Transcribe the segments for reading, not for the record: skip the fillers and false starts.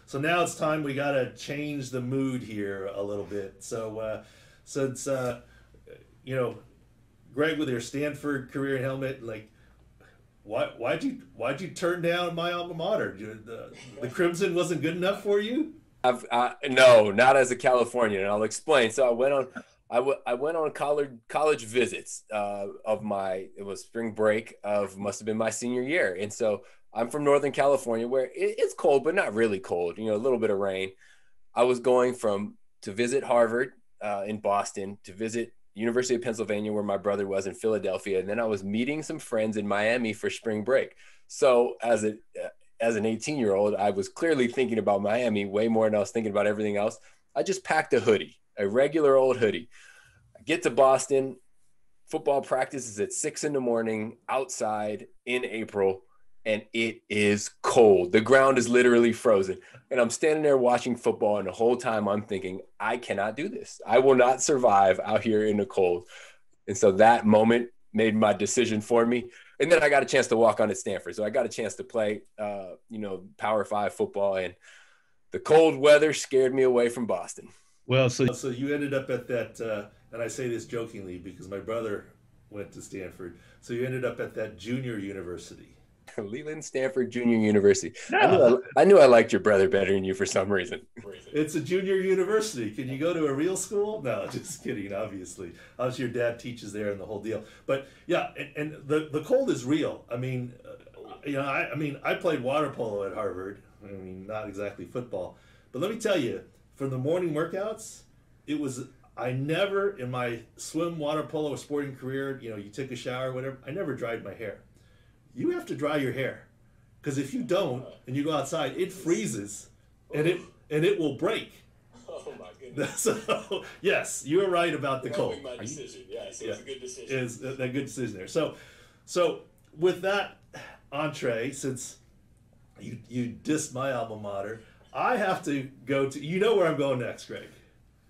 So now it's time we got to change the mood here a little bit. So since you know, Greg, with your Stanford career and helmet, like, why'd you turn down my alma mater? The Crimson wasn't good enough for you? No, not as a Californian, and I'll explain. So I went on college visits of my it was spring break of must have been my senior year, and so I'm from Northern California where it's cold but not really cold, a little bit of rain. I was going from to visit Harvard in Boston, to visit University of Pennsylvania where my brother was in Philadelphia, and then I was meeting some friends in Miami for spring break. So as an 18-year-old, I was clearly thinking about Miami way more than I was thinking about everything else. I just packed a hoodie, a regular old hoodie. I get to Boston. Football practice is at 6 in the morning outside in April, and it is cold. The ground is literally frozen. And I'm standing there watching football, and the whole time I'm thinking, I cannot do this. I will not survive out here in the cold. And so that moment made my decision for me. And then I got a chance to walk on at Stanford. So I got a chance to play, Power 5 football, and the cold weather scared me away from Boston. Well, so you ended up at that, and I say this jokingly because my brother went to Stanford. So you ended up at that junior university. Leland Stanford Junior University. No, I knew I liked your brother better than you for some reason. it's a junior university. Can you go to a real school? No, just kidding. Obviously, obviously your dad teaches there and the whole deal. But yeah, and the cold is real. I mean, I played water polo at Harvard. I mean, not exactly football, but let me tell you, for the morning workouts, it was. I never in my swim, water polo, sporting career, you took a shower, whatever. I never dried my hair. You have to dry your hair, because if you don't and you go outside, it freezes, and it will break. Oh my goodness! So yes, you were right about the cold. My decision. Yes, it was a good decision. Is a good decision there. So with that entree, since you dissed my alma mater, I have to go to. You know where I'm going next, Greg.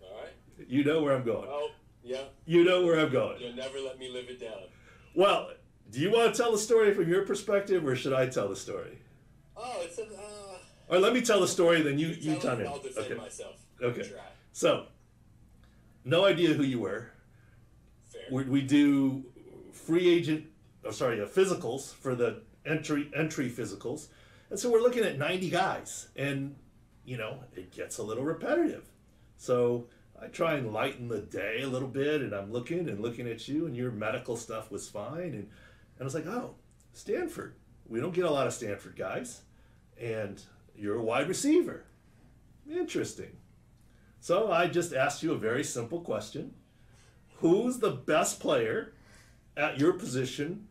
All right. You know where I'm going. Oh yeah. You know where I'm going. You'll never let me live it down. Well, do you want to tell the story from your perspective, or should I tell the story? Oh, it's a. Or let me tell the story, then you tell it. I'll defend myself. Okay. Try. So, no idea who you were. Fair. We do physicals for the entry physicals, and so we're looking at 90 guys, and it gets a little repetitive. So I try and lighten the day a little bit, and I'm looking at you, and your medical stuff was fine, and I was like, oh, Stanford. We don't get a lot of Stanford guys, and you're a wide receiver. Interesting. So I just asked you a very simple question. Who's the best player at your position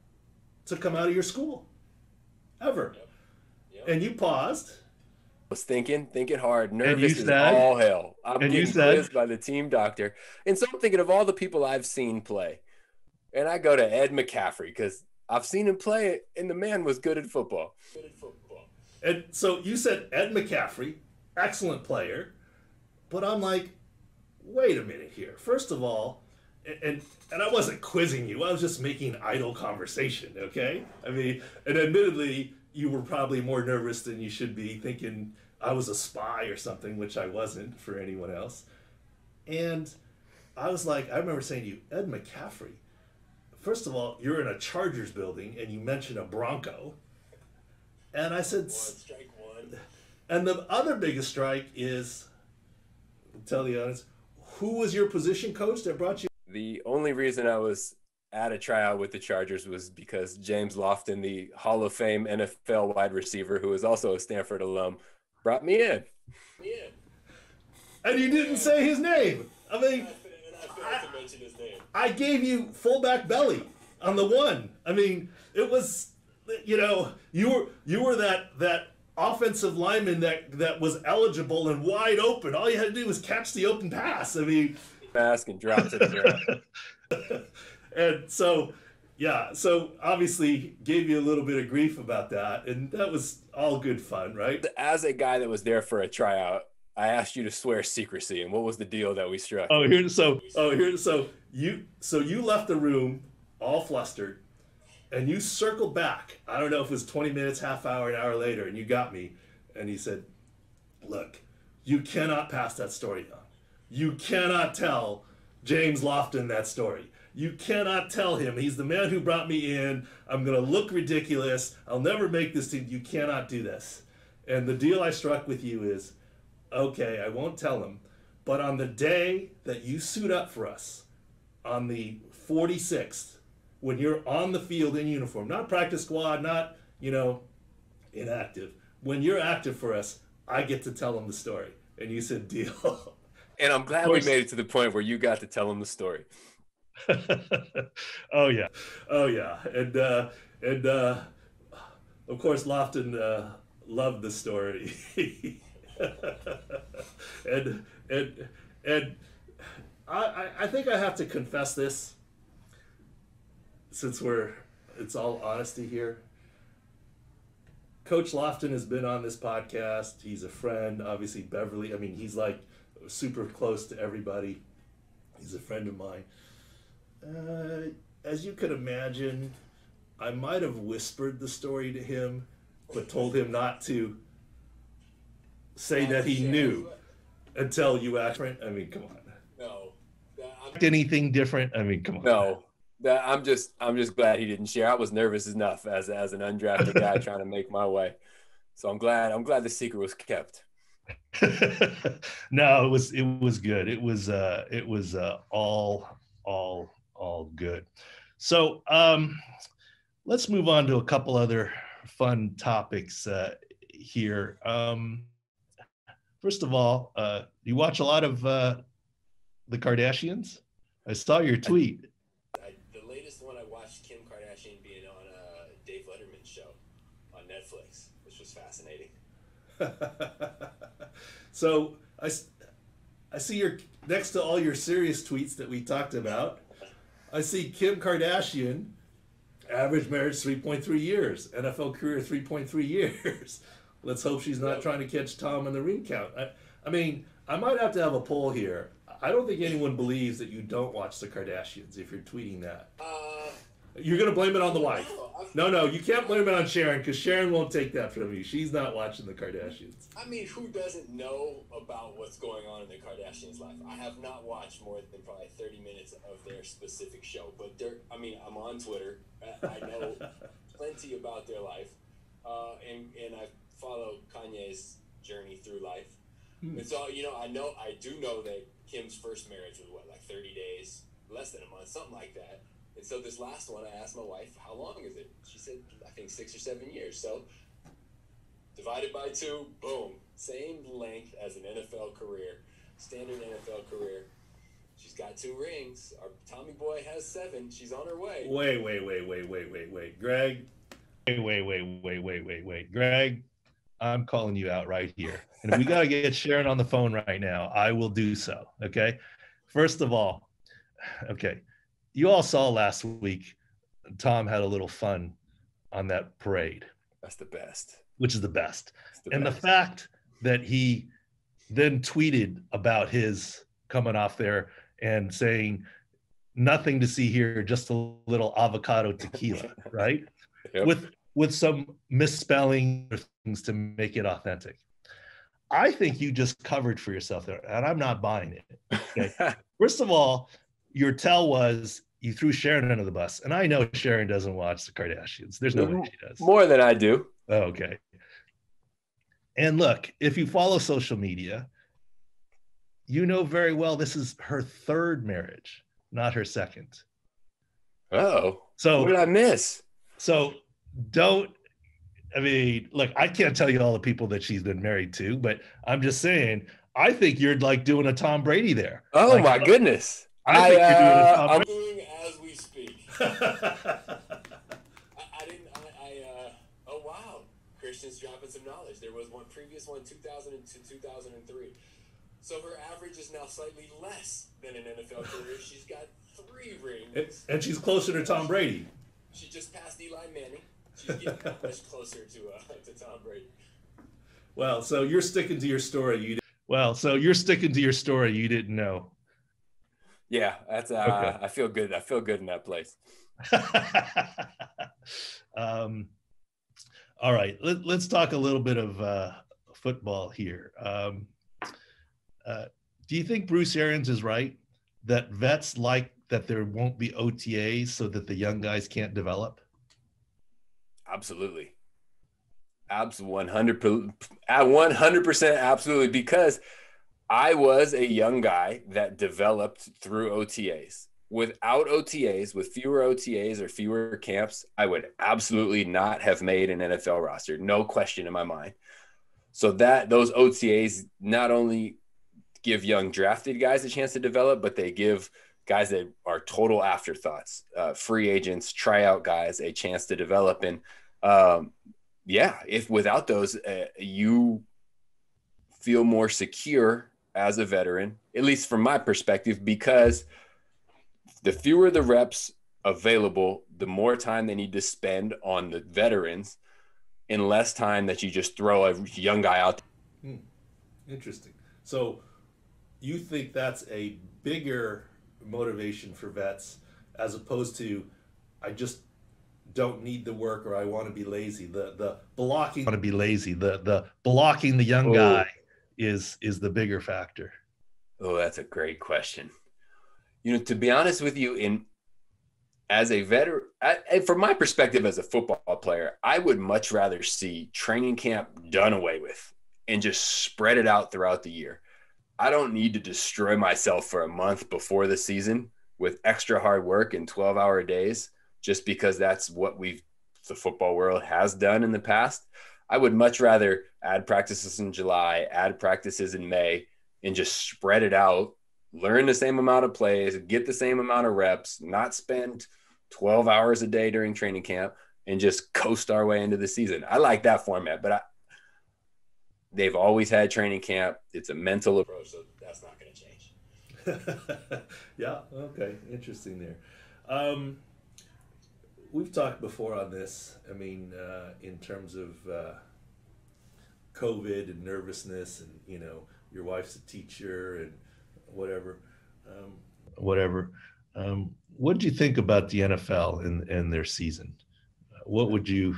to come out of your school ever? Yep. And you paused. I was thinking hard, nervous as all hell. I'm and you getting said, quizzed by the team doctor. And so I'm thinking of all the people I've seen play. And I go to Ed McCaffrey because I've seen him play, and the man was good at football. And so you said Ed McCaffrey, excellent player. But I'm like, wait a minute here. First of all, and I wasn't quizzing you. I was just making idle conversation, okay? I mean, and admittedly, you were probably more nervous than you should be, thinking I was a spy or something, which I wasn't for anyone else. And I was like, I remember saying to you, Ed McCaffrey, first of all, you're in a Chargers building, and you mentioned a Bronco. And I said, Strike one. And the other biggest strike is, tell the audience, who was your position coach that brought you? The only reason I was at a tryout with the Chargers was because James Lofton, the Hall of Fame NFL wide receiver, who is also a Stanford alum, brought me in. And you didn't say his name. I mean, I failed to mention his name. I gave you fullback belly on the one. I mean, it was, you were that offensive lineman that was eligible and wide open. All you had to do was catch the open pass. I mean, mask and drop to the ground. And so obviously gave you a little bit of grief about that, and that was all good fun, right? As a guy that was there for a tryout, I asked you to swear secrecy, and what was the deal that we struck? So you left the room all flustered, and you circled back. I don't know if it was 20 minutes, half hour, an hour later, and you got me, and he said, look, You cannot pass that story on. You cannot tell James Lofton that story. You cannot tell him he's the man who brought me in. I'm going to look ridiculous. I'll never make this team. You cannot do this. And the deal I struck with you is, okay, I won't tell him. But on the day that you suit up for us, on the 46th, when you're on the field in uniform, not practice squad, not, inactive. When you're active for us, I get to tell him the story. And you said, deal. And I'm glad we made it to the point where you got to tell him the story. Oh yeah. And of course Lofton loved the story. and I think I have to confess this, since it's all honesty here. Coach Lofton has been on this podcast. He's a friend. Obviously Beverly, he's like super close to everybody. He's a friend of mine. As you could imagine, I might have whispered the story to him, but told him not to say that he knew until you asked. Come on. No. Anything different? Come on. No. I'm just glad he didn't share. I was nervous enough as an undrafted guy trying to make my way. So I'm glad the secret was kept. No, it was good. It was all good. So let's move on to a couple other fun topics here. First of all, you watch a lot of the Kardashians? I saw your tweet. The latest one I watched, Kim Kardashian being on Dave Letterman's show on Netflix, which was fascinating. So I see next to all your serious tweets that we talked about, I see Kim Kardashian, average marriage 3.3 years, NFL career 3.3 years. Let's hope she's not trying to catch Tom in the ring count. I might have to have a poll here. I don't think anyone believes that you don't watch the Kardashians if you're tweeting that. You're going to blame it on the wife. No, you can't blame it on Sharon, because Sharon won't take that from you. She's not watching the Kardashians. Who doesn't know about what's going on in the Kardashians' life? I have not watched more than probably 30 minutes of their specific show, but I'm on Twitter. I know plenty about their life, and I follow Kanye's journey through life. And so, I do know that Kim's first marriage was like 30 days, less than a month, something like that. And so this last one, I asked my wife, how long is it? She said, I think 6 or 7 years. So divided by 2, boom, same length as an NFL career, standard NFL career. She's got 2 rings. Our Tommy boy has 7. She's on her way. Wait, Greg. Wait, Greg. I'm calling you out right here. And if we got to get Sharon on the phone right now, I will do so. Okay. First of all, okay. You all saw last week, Tom had a little fun on that parade. That's the best. Which is the best. The fact that he then tweeted about his coming off there and saying, nothing to see here, just a little avocado tequila, right? Yep. With some misspelling things to make it authentic. I think you just covered for yourself there, and I'm not buying it. Okay? First of all, your tell was you threw Sharon under the bus, and I know Sharon doesn't watch the Kardashians. There's no way she does. More than I do. Oh, okay. And look, if you follow social media, you know very well this is her 3rd marriage, not her 2nd. Oh, so what did I miss? So look, I can't tell you all the people that she's been married to, but I'm just saying, I think you're like doing a Tom Brady there. Oh, my goodness. I think you're doing a Tom Brady. I'm doing as we speak. Oh, wow. Christian's dropping some knowledge. There was one previous one, 2000 to 2003. So her average is now slightly less than an NFL career. She's got 3 rings. And she's closer to Tom Brady. She just passed Eli Manning. She's getting much closer to Tom Brady. Well, so you're sticking to your story. You didn't know. Yeah, that's okay. I feel good. I feel good in that place. All right, let's talk a little bit of football here. Uh, do you think Bruce Arians is right that vets like that there won't be OTAs so that the young guys can't develop? Absolutely. Absolutely. 100% absolutely. Because I was a young guy that developed through OTAs. Without OTAs, with fewer OTAs or fewer camps, I would absolutely not have made an NFL roster. No question in my mind. So that those OTAs not only give young drafted guys a chance to develop, but they give guys that are total afterthoughts, free agents, tryout guys, a chance to develop. And yeah, if without those, you feel more secure as a veteran, at least from my perspective, because the fewer the reps available, the more time they need to spend on the veterans and less time that you just throw a young guy out. Hmm. Interesting. So you think that's a bigger motivation for vets as opposed to I just don't need the work or I want to be lazy. The blocking want to be lazy. The blocking the young guy Oh, is the bigger factor. oh, that's a great question. You know, to be honest with you, in as a veteran, from my perspective as a football player, I would much rather see training camp done away with and just spread it out throughout the year. I don't need to destroy myself for a month before the season with extra hard work and 12-hour days just because that's what the football world has done in the past. I would much rather add practices in July, add practices in May, and just spread it out, learn the same amount of plays, get the same amount of reps, not spend 12 hours a day during training camp, and just coast our way into the season. I like that format, but they've always had training camp. It's a mental approach, so that's not going to change. Yeah. Okay. Interesting there. Um, we've talked before on this. I mean, in terms of COVID and nervousness, and your wife's a teacher and whatever. Whatever. What did you think about the NFL and their season? What would you?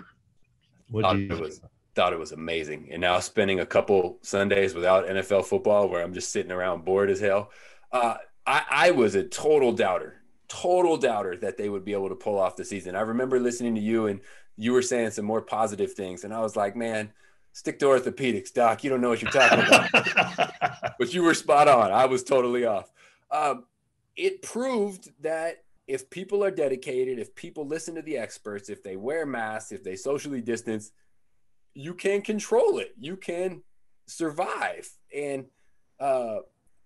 What do Thought you? it was thought it was amazing. And now spending a couple Sundays without NFL football, where I'm just sitting around bored as hell. Uh, I was a total doubter that they would be able to pull off the season. I remember listening to you and you were saying some more positive things, and I was like, man, stick to orthopedics, doc. You don't know what you're talking about. But you were spot on. I was totally off. It proved that if people are dedicated, if people listen to the experts, if they wear masks, if they socially distance, you can control it. You can survive. And uh,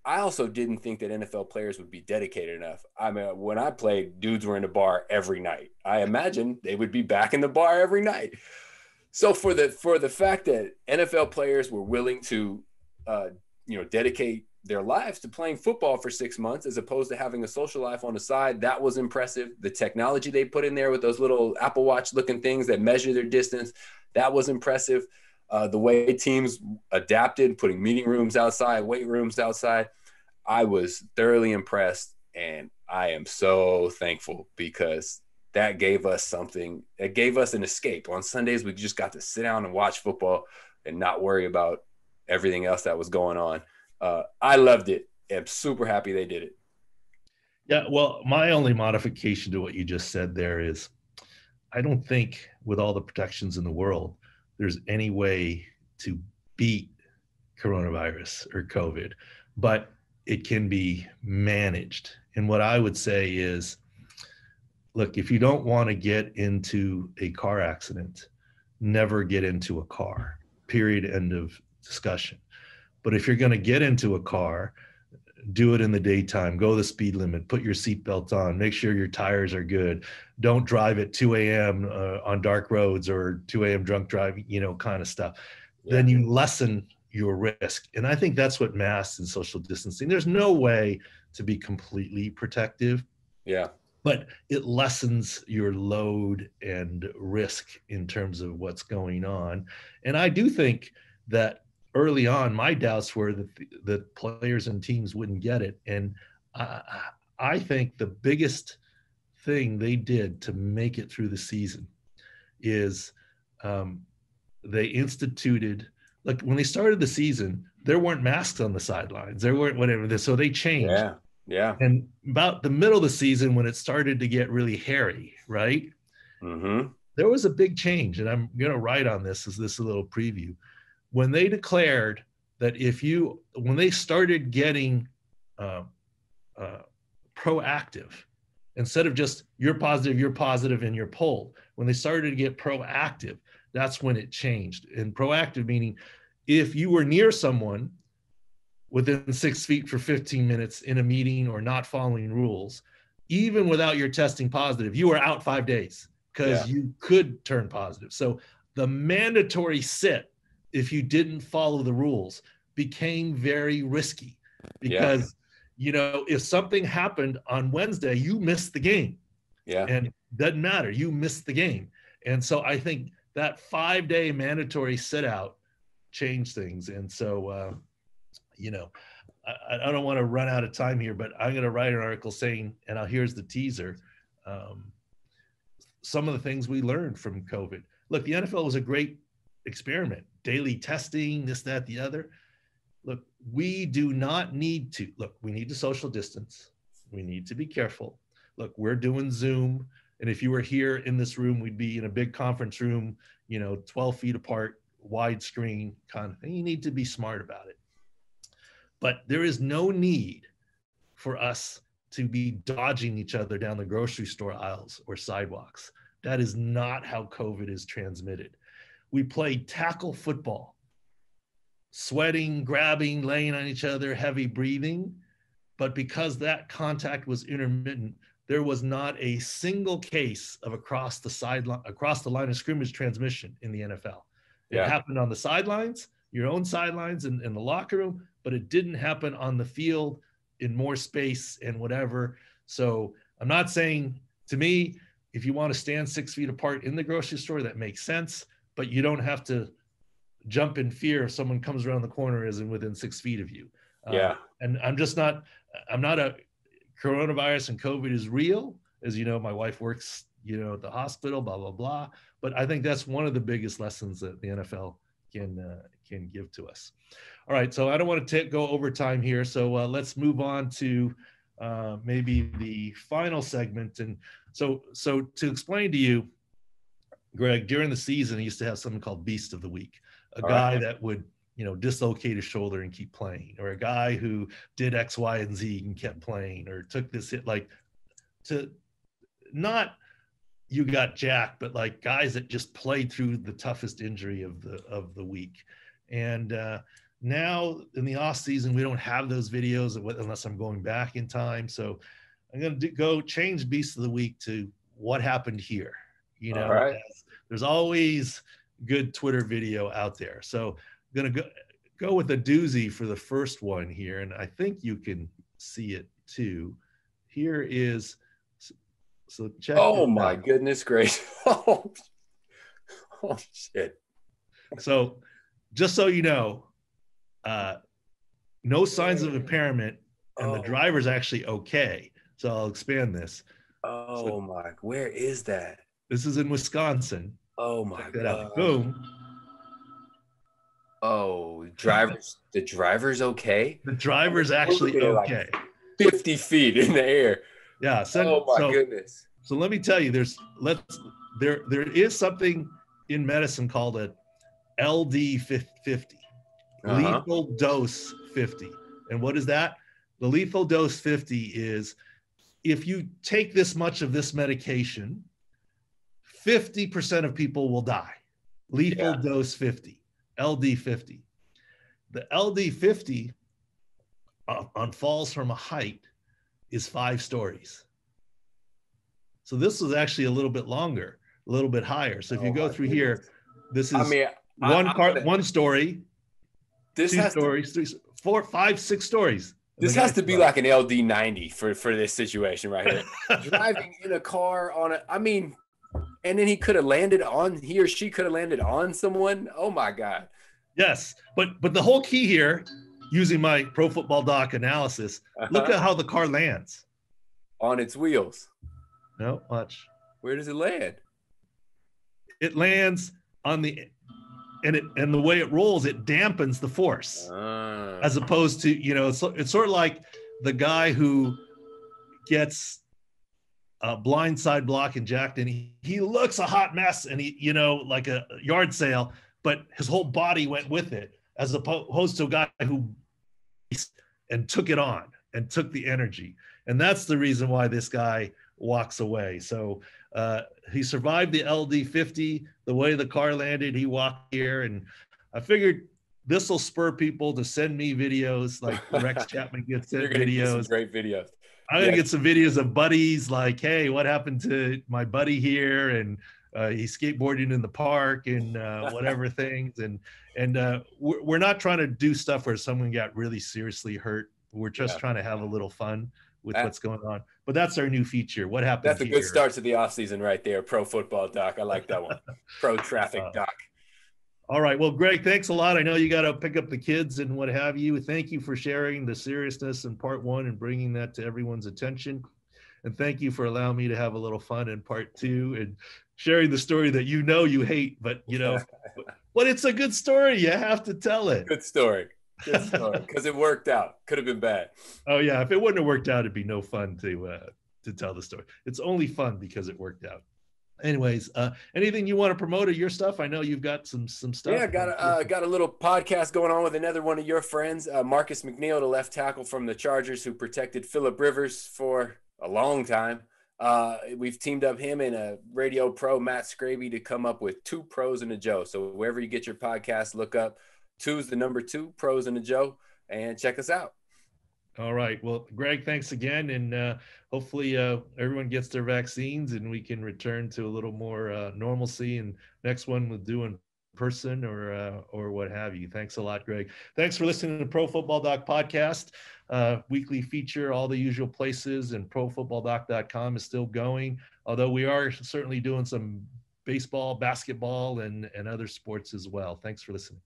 I also didn't think that NFL players would be dedicated enough. I mean, when I played, dudes were in the bar every night. I imagine they would be back in the bar every night. So for the fact that NFL players were willing to, dedicate their lives to playing football for 6 months as opposed to having a social life on the side, that was impressive. The technology they put in there with those little Apple Watch looking things that measure their distance, that was impressive. The way teams adapted, putting meeting rooms outside, weight rooms outside, I was thoroughly impressed, and I am so thankful because that gave us something. It gave us an escape. On Sundays, we just got to sit down and watch football and not worry about everything else that was going on. I loved it. I'm super happy they did it. Yeah, well, my only modification to what you just said there is I don't think with all the protections in the world, there's any way to beat coronavirus or COVID, but it can be managed. And what I would say is, look, if you don't want to get into a car accident, never get into a car, period, end of discussion. But if you're going to get into a car, do it in the daytime, go the speed limit, put your seatbelt on, make sure your tires are good. Don't drive at 2 a.m. On dark roads or 2 a.m. drunk driving, kind of stuff. Yeah. Then you lessen your risk. And I think that's what masks and social distancing, there's no way to be completely protective. Yeah. But it lessens your load and risk in terms of what's going on. And I do think that early on, my doubts were that the players and teams wouldn't get it. And I, I think the biggest thing they did to make it through the season is they instituted, like when they started the season, there weren't masks on the sidelines. There weren't whatever. So they changed. Yeah. Yeah. And about the middle of the season, when it started to get really hairy, right? Mm-hmm. There was a big change. And I'm going to write on this as this a little preview. When they declared that when they started getting proactive, instead of just you're positive, and you're pulled, when they started to get proactive, that's when it changed. And proactive meaning if you were near someone within 6 feet for 15 minutes in a meeting or not following rules, even without your testing positive, you were out 5 days because you could turn positive. So the mandatory sit, if you didn't follow the rules, became very risky because, if something happened on Wednesday, you missed the game. Yeah. And it doesn't matter. You missed the game. And so I think that 5-day mandatory sit out changed things. And so, I don't want to run out of time here, but I'm going to write an article saying, and here's the teaser, some of the things we learned from COVID. Look, the NFL was a great experiment. Daily testing, this, that, the other. Look, we do not need to. Look, we need to social distance. We need to be careful. Look, we're doing Zoom. And if you were here in this room, we'd be in a big conference room, 12 feet apart, widescreen kind of thing. You need to be smart about it. But there is no need for us to be dodging each other down the grocery store aisles or sidewalks. That is not how COVID is transmitted. We played tackle football, sweating, grabbing, laying on each other, heavy breathing. But because that contact was intermittent, there was not a single case of across the line of scrimmage transmission in the NFL. It happened on the sidelines, your own sidelines in the locker room, but it didn't happen on the field in more space and whatever. So I'm not saying, to me, if you want to stand 6 feet apart in the grocery store, that makes sense, but you don't have to jump in fear if someone comes around the corner and within 6 feet of you. And I'm not a coronavirus and COVID is real. As you know, my wife works, at the hospital, blah, blah, blah. But I think that's one of the biggest lessons that the NFL can give to us. All right, so I don't want to go over time here. So let's move on to maybe the final segment. And so to explain to you, Greg, during the season, I used to have something called Beast of the Week, a guy that would, dislocate his shoulder and keep playing, or a guy who did X, Y, and Z and kept playing, or took this hit, not you got jacked, but like guys that just played through the toughest injury of the week. And now in the off season, we don't have those videos unless I'm going back in time. So I'm going to go change Beast of the Week to what happened here. There's always good Twitter video out there. So I'm going to go with a doozy for the first one here. And I think you can see it too. Here is, so check. Oh my goodness gracious. Oh shit. So just so you know, no signs of impairment, and the driver's actually okay. So I'll expand this. Where is that? This is in Wisconsin. Oh my God. Boom. Oh, the driver's okay? The driver's actually okay. 50 feet in the air. Yeah. Goodness. So let me tell you, there is something in medicine called a LD 50, lethal dose 50. And what is that? The lethal dose 50 is if you take this much of this medication, 50% of people will die. Lethal dose 50, LD 50. The LD 50 on falls from a height is 5 stories. So this was actually a little bit longer, a little bit higher. So if you go through here, this is one story, this 2 stories, 3, 4, 5, 6 stories. This has to be like an LD 90 for this situation right here. Driving in a car and then he or she could have landed on someone. Oh my God. Yes. But the whole key here, using my Pro Football Doc analysis, look at how the car lands. On its wheels. No, watch. Where does it land? It lands on the and the way it rolls, it dampens the force, as opposed to, it's sort of like the guy who gets a blindside block and jacked, and he looks a hot mess, and he, like a yard sale, but his whole body went with it, as opposed to a guy who and took it on and took the energy. And that's the reason why this guy walks away. So he survived the LD50. The way the car landed, he walked here, and I figured this will spur people to send me videos like Rex Chapman gets sent videos. Get some great videos. I'm going to get some videos of buddies like, hey, what happened to my buddy here? And he's skateboarding in the park and whatever things. And we're not trying to do stuff where someone got really seriously hurt. We're just trying to have a little fun with what's going on. But that's our new feature. What happened That's a good start to the offseason right there. Pro football doc. I like that one. Pro traffic doc. All right. Well, Greg, thanks a lot. I know you got to pick up the kids and what have you. Thank you for sharing the seriousness in part one and bringing that to everyone's attention. And thank you for allowing me to have a little fun in part two and sharing the story that you hate, but but it's a good story. You have to tell it. Good story. Good story. Because it worked out. Could have been bad. Oh yeah. If it wouldn't have worked out, it'd be no fun to tell the story. It's only fun because it worked out. Anyways, anything you want to promote of your stuff? I know you've got some stuff. Yeah, got a little podcast going on with another one of your friends, Marcus McNeil, the left tackle from the Chargers, who protected Phillip Rivers for a long time. We've teamed up him and a radio pro, Matt Scraby, to come up with 2 Pros and a Joe. So wherever you get your podcast, look up 2's the number 2, Pros and a Joe, and check us out. All right. Well, Greg, thanks again. And hopefully everyone gets their vaccines and we can return to a little more normalcy. And next one we'll do in person or what have you. Thanks a lot, Greg. Thanks for listening to Pro Football Doc podcast, weekly feature, all the usual places, and profootballdoc.com is still going. Although we are certainly doing some baseball, basketball, and other sports as well. Thanks for listening.